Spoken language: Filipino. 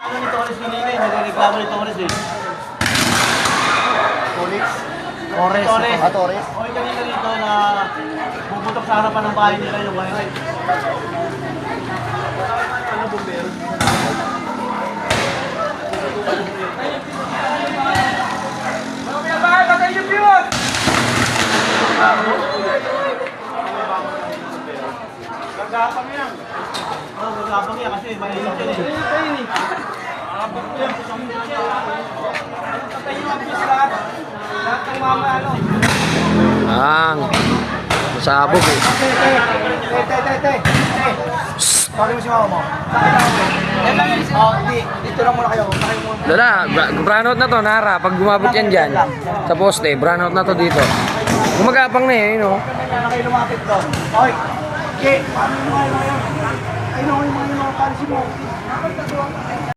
Ano ni Torres kanina eh, nagreklamo ni Torres eh. Torres. Torres. Okay kanina dito na puputok sa harapan ng bahay nila yung wifi. Ano bumbero? Gagapang yan. Oo, gagapang yan kasi mahirap yan eh. Abot ko yan. Patay yung abis lahat. Lahat ng mga ano. Masabog eh. Te. Pagin mo si mama mo. Yan lang yun. Hindi. Dito lang muna kayo. Lala, brownout na to, Nara. Pag gumabot yan dyan, sa poste, brownout na to dito. Gumagapang na eh, no? Kailangan kayo lumapit doon. Okay. Okay. Paano mo ngayon? Ayun ako yung mga policy mo.